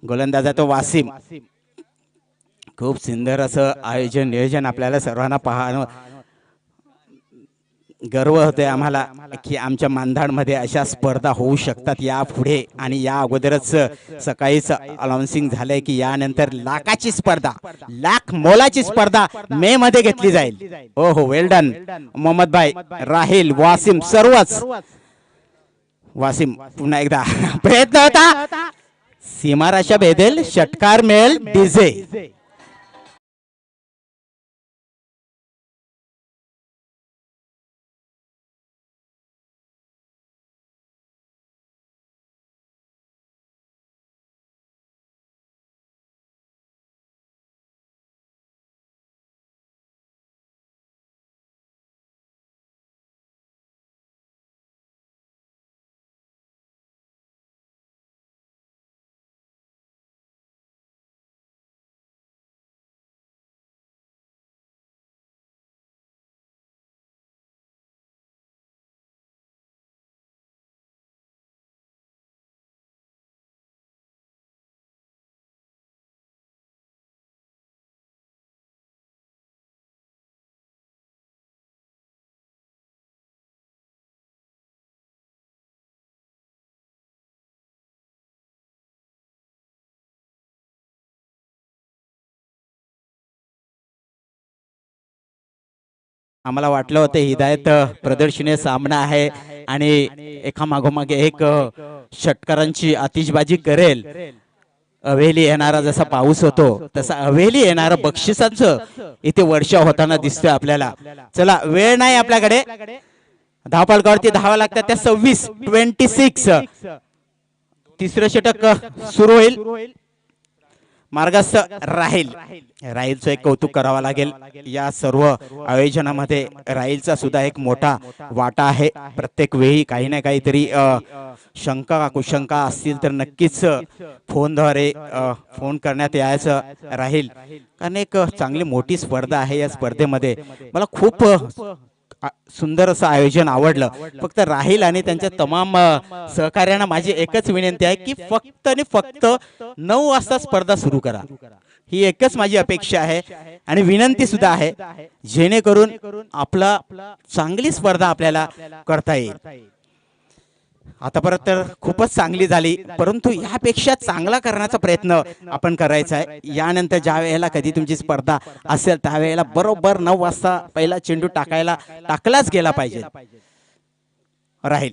गोलंदाज आहे तो वासिम. खूप सुंदर असं आयोजन नियोजन आपल्याला सर्वांना पाहणं गर्व होते आम्हाला की आमच्या मानधाडमध्ये अशा स्पर्धा होऊ शकतात यापुढे. आणि या अगोदरच सकाळीच अनाउन्सिंग झालंय की यानंतर लाखाची स्पर्धा, लाख मोलाची स्पर्धा मे मध्ये घेतली जाईल. हो हो, वेल डन मोहम्मद भाई, राहिल, वासिम सर्वच. वासिम पुन्हा एकदा प्रयत्न होता. सीमारेषा भेदेल, षटकार मिळेल डीजे. आम्हाला वाटलं होतं हिदायत प्रदर्शनीय सामना आहे आणि एका मागोमागे एक षटकारांची आतिषबाजी करेल. अवेली येणारा जसा पाऊस होतो तसा अवेली येणारा बक्षिसांचं इथे वर्षा होताना दिसतोय आपल्याला. चला वेळ नाही आपल्याकडे. धावपळकावरती धावा लागतात त्या 26 तिसरं षटक सुरू होईल. मार्गस्थ राहीलचं एक कौतुक करावं लागेल. या सर्व आयोजनामध्ये राहीलचा सुद्धा एक मोठा वाटा आहे. प्रत्येक वेळी काही ना काहीतरी शंका कुशंका असतील तर नक्कीच फोनद्वारे फोन करण्यात यायचं राहील. कारण एक चांगली मोठी स्पर्धा आहे. या स्पर्धेमध्ये मला खूप सुंदर असं आयोजन आवडलं. फक्त राहील आणि त्यांच्या तमाम सहकार्यांना माझी एकच विनंती आहे की फक्त आणि फक्त 9 वाजता स्पर्धा सुरू करा. ही एकच माझी अपेक्षा आहे आणि विनंती सुद्धा आहे, जेणेकरून आपला चांगली स्पर्धा आपल्याला करता येईल. आतापर्यंत तर खूपच चांगली झाली, परंतु यापेक्षा चांगला करण्याचा प्रयत्न आपण करायचा आहे. यानंतर ज्या वेळेला कधी तुमची स्पर्धा असेल त्यावेळेला बरोबर 9 वाजता पहिला चेंडू टाकलाच गेला पाहिजे. राहील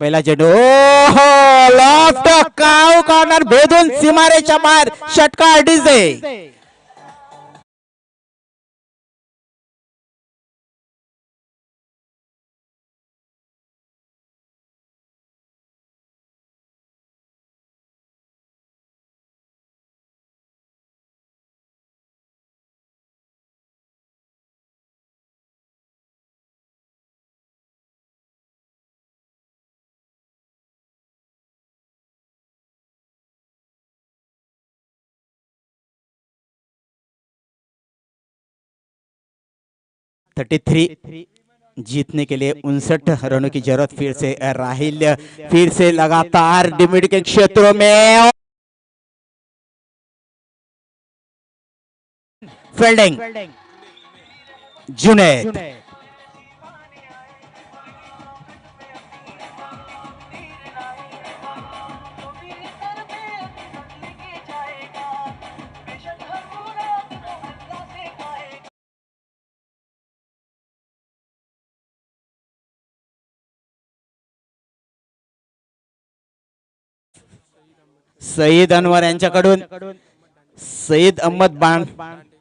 पहिला चेंडू लॉफ्ट काव कॉर्नर भेदून सीमारेच्या बाहेर षटकार डिझे. जीतने के लिए 59 रनों की जरूरत फिर से राहिल. फिर से लगातार लिमिट के क्षेत्रों में फील्डिंग जुनैद. सईद अनवर यांच्याकडून सईद अहमद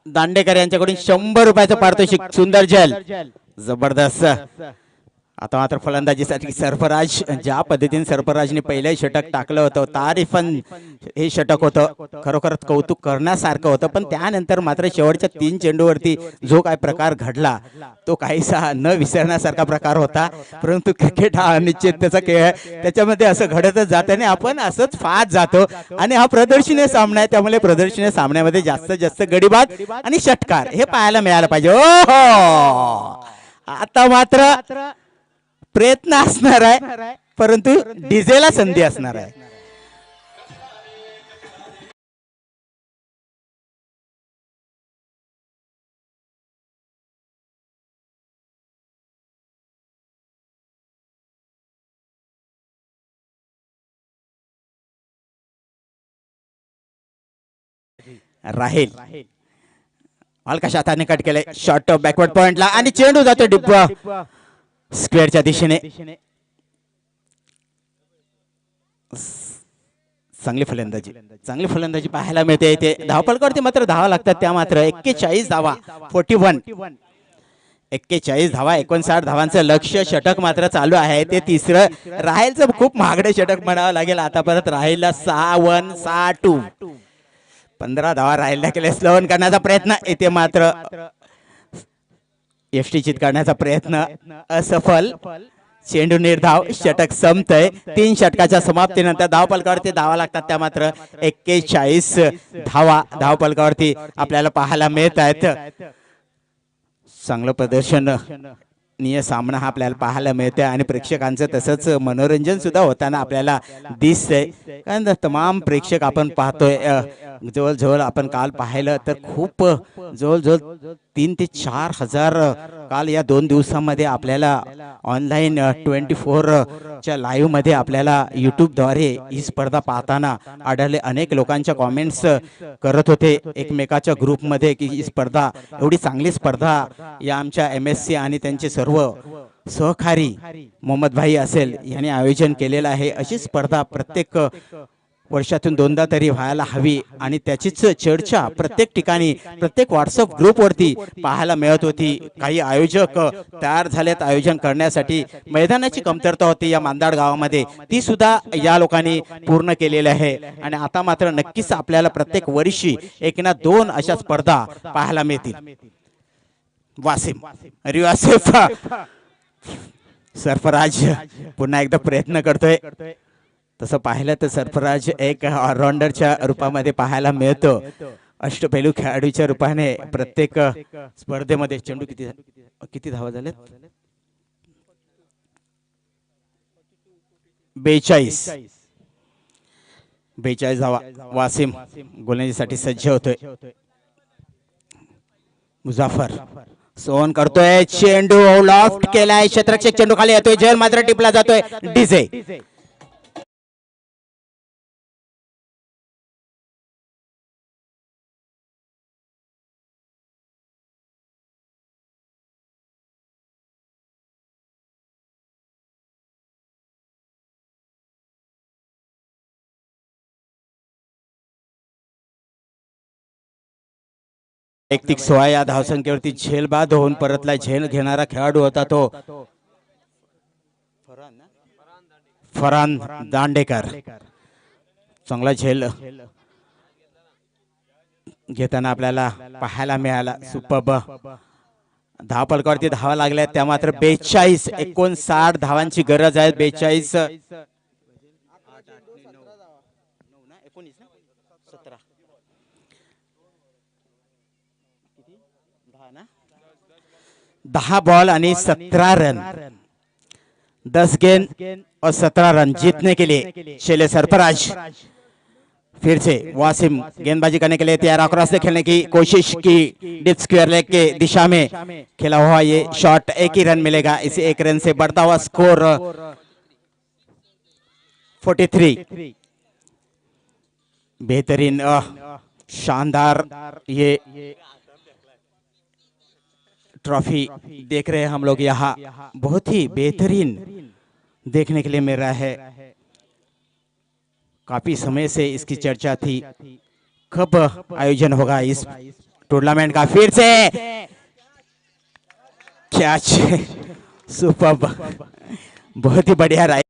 दांडेकर यांच्याकडून 100 रुपयाचं पारितोषिक. सुंदर जल जबरदस्त. आता मात्र फलंदाजीसाठी सरफराज, ज्या पद्धतीने सरफराजने पहिलं षटक टाकलं होतं तारीफन हे षटक होतं, खरोखर कौतुक करण्यासारखं होतं. पण त्यानंतर मात्र शेवटच्या 3 चेंडूवरती जो काय प्रकार घडला तो काहीसा न विसरण्यासारखा प्रकार होता. परंतु क्रिकेट हा अनिश्चिततेचा खेळ आहे, त्याच्यामध्ये असं घडतच जातं आणि आपण असंच फास्ट जातो. आणि हा प्रदर्शनीय सामना आहे, त्यामुळे प्रदर्शनीय सामन्यामध्ये जास्तीत जास्त गडीबाद आणि षटकार हे पाहायला मिळायला पाहिजे. ओहो, आता मात्र प्रयत्न असणार आहे, परंतु डीजेला संधी असणार आहे. राहील हलका हाताने कट केले. शॉर्ट बॅकवर्ड पॉइंटला आणि चेंडू जातो डिब्बा स्क्वेअरच्या दिशेने. चांगली फलंदाजी पाहायला मिळते इथे. धावपळकावरती मात्र धावा लागतात, त्या मात्र 41 धावा 41 41 धावा 59 धावांचं लक्ष्य. षटक मात्र चालू आहे, ते तिसरं राहीलचं खूप महागडे षटक म्हणावं लागेल. आता परत राहीलला 6-1 6-2 15 धावा राहिल्या केले. स्लोवन करण्याचा प्रयत्न इथे मात्र एफटी चित करण्याचा प्रयत्न असफल. चेंडू निर्धाव. षटक संपतय. 3 षटकाच्या समाप्तीनंतर धावपलकावरती धावा लागतात, त्या मात्र 41 धावा धावपलकावरती आपल्याला पाहायला मिळत आहेत. चांगलं प्रदर्शन नीय सामना हा आपल्याला पाहायला मिळतोय आणि प्रेक्षकांचं तसंच मनोरंजन सुद्धा होताना आपल्याला दिसतंय. कारण तमाम प्रेक्षक आपण पाहतोय जवळजवळ आपण काल पाहिलं तर खूप जवळजवळ 3 ते 4 हजार काल या 2 दिवसामध्ये आपल्याला ऑनलाईन 24 च्या लाईव्ह मध्ये आपल्याला यूट्यूबद्वारे ही स्पर्धा पाहताना आढळले. अनेक लोकांच्या कॉमेंट्स करत होते एकमेकाच्या ग्रुपमध्ये की ही स्पर्धा एवढी चांगली स्पर्धा या आमच्या MSC आणि त्यांचे सर्व सहकारी मोहम्मद भाई असेल यांनी आयोजन केलेलं आहे. अशी स्पर्धा प्रत्येक वर्षातून 2दा तरी व्हायला हवी आणि त्याचीच चर्चा प्रत्येक ठिकाणी प्रत्येक व्हॉट्सअप ग्रुपवरती पाहायला मिळत होती. काही आयोजक तयार झालेत आयोजन करण्यासाठी. मैदानाची कमतरता होती या मांदाड गावामध्ये, ती सुद्धा या लोकांनी पूर्ण केलेली आहे. आणि आता मात्र नक्कीच आपल्याला प्रत्येक वर्षी 1 ना 2 अशा स्पर्धा पाहायला मिळतील. वासिम रिवासिफ सरफराज पुन्हा एकदा प्रयत्न करतोय. तसं पाहिलं तर सरफराज एक ऑलराऊंडरच्या रूपामध्ये पाहायला मिळतो. अष्टपैलू खेळाडूच्या रूपाने प्रत्येक स्पर्धेमध्ये चेंडू किती धावा झालेत 42 धावा. वासिम गोलंदाजीसाठी सज्ज होतोय. मुजाफर सोन करतोय चेंडू लॉफ्ट केलाय क्षेत्ररक्षक चेंडू खाली येतोय. झेल मात्र टिपला जातोय. डीजे वैयक्तिक 16 या धावसंख्येवरती झेल बाद होऊन परतला. झेल घेणारा खेळाडू होता तो फरान दांडेकर. चांगला झेल घेताना आपल्याला पाहायला मिळाला. सुपर्ब धावपलकावरती धावा लागल्या त्या मात्र 42 59 धावांची गरज आहे. 42 10 बॉल आणि 17 रन 10 गेंद और 17 रन जीतने के लिए चले सरफराज. फिर से वासिम गेंदबाजी करने के लिए तैयार. अक्रॉस से खेलने की कोशिश की. डिप स्क्वायर लेग के दिशा में खेला हुआ ये शॉट. 1 ही रन मिलेगा. इसे 1 रन से बढ़ता हुआ स्कोर 43. बेहतरीन शानदार ये ट्रॉफी देख रहे हैं हम लोग यहाँ. बहुत ही बेहतरीन देखने के लिए मिल रहा है. काफी समय से इसकी चर्चा थी कब आयोजन होगा इस टूर्नामेंट का. फिर से कैच सुपर्ब बहुत ही बढ़िया रहा.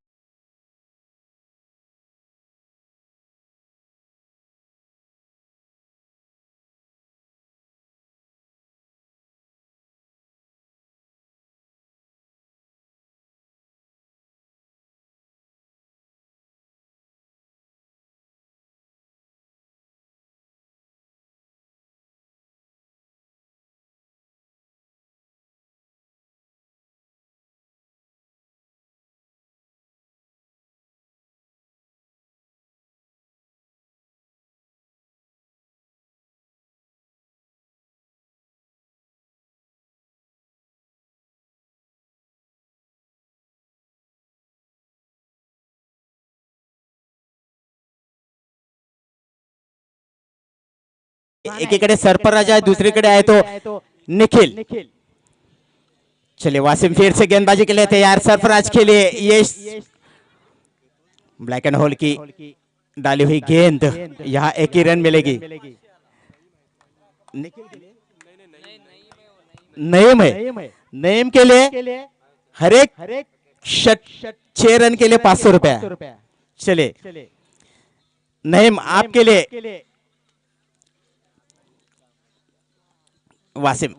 एकीकडे सरफराज आहे दुसरीकडे आहे तो निखिल. चलिए वासिम फिर से गेंदबाजी के लिए तैयार. सरफराज के लिए ये ब्लैक एंड होल की डाली हुई गेंद. यहाँ 1 ही रन मिलेगी. नईम है. नईम के लिए हर एक 6 रन के लिए 500 रुपया. चलिए नईम आपके लिए वासिम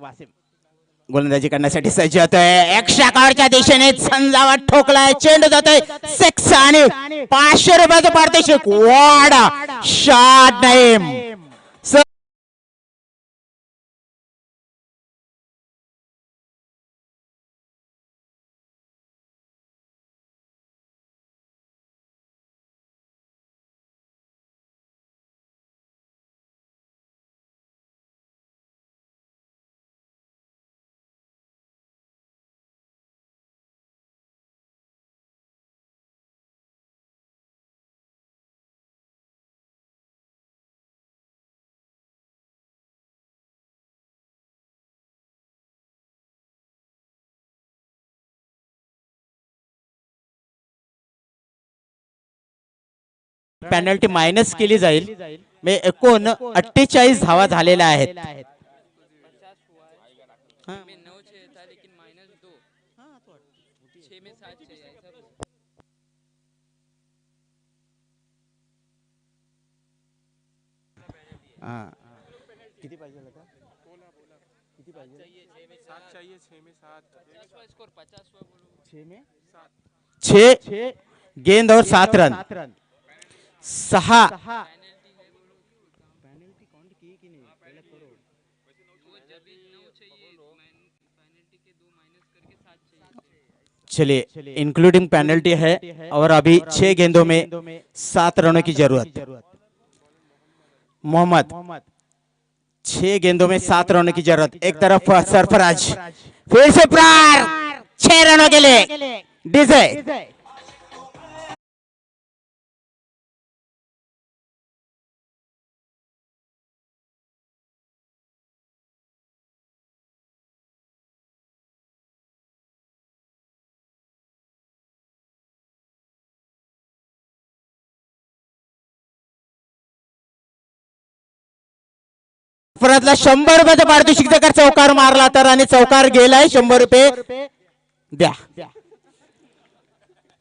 गोलंदाजी करण्यासाठी सज्ज होतोय. एक्स्ट्रा कव्हरच्या दिशेने झंझावात ठोकलाय. चेंडू जातोय 6 आणि 500 रुपयाचं पारितोषिक. वाडा शॉट नईम. पेनल्टी मायनस केली जाईल. म्हणजे एकूण 48 धावा झालेल्या आहेत. किती पाहिजे होता? किती पाहिजे? 6 गेंद और 7 रन. 6 चलिए इंक्लूडिंग पेनल्टी है और अभी 6 गेंदों में 7 रनों की जरूरत. मोहम्मद 6 गेंदों में 7 रनों की जरूरत. एक तरफ सरफराज फिर से प्रार 6 रनों के लिए डीजे. परतला 100 रुपयाचं पारितोषिक जर चौकार मारला तर आणि चौकार गेलाय 100 रुपये द्या.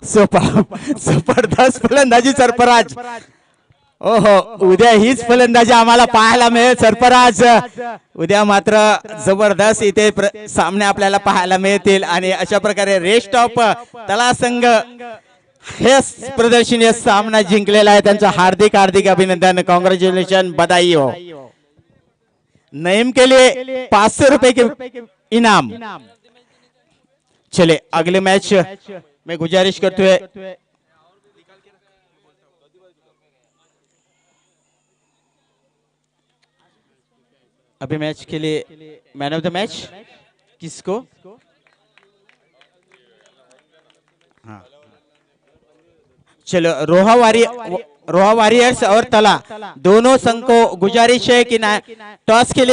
जबरदस्त फलंदाजी सरफराज. ओहो उद्या हीच फलंदाजी आम्हाला पाहायला मिळेल सरफराज. उद्या मात्र जबरदस्त इथे सामने आपल्याला पाहायला मिळतील आणि अशा प्रकारे रेस्ट ऑफ तला संघ हे प्रदर्शनीय सामना जिंकलेला आहे. त्यांचं हार्दिक हार्दिक अभिनंदन. कॉंग्रॅच्युलेशन बधाई हो. नईम के लिए 500 रुपए के इनाम. चले अगले मैच में गुजारिश करते हुए अभी मैच के लिए मैन ऑफ द मैच किसको? हाँ चलो रोहा वॉरियर्स और तला दोनों संघ को गुजारिश है कि टॉस के लिए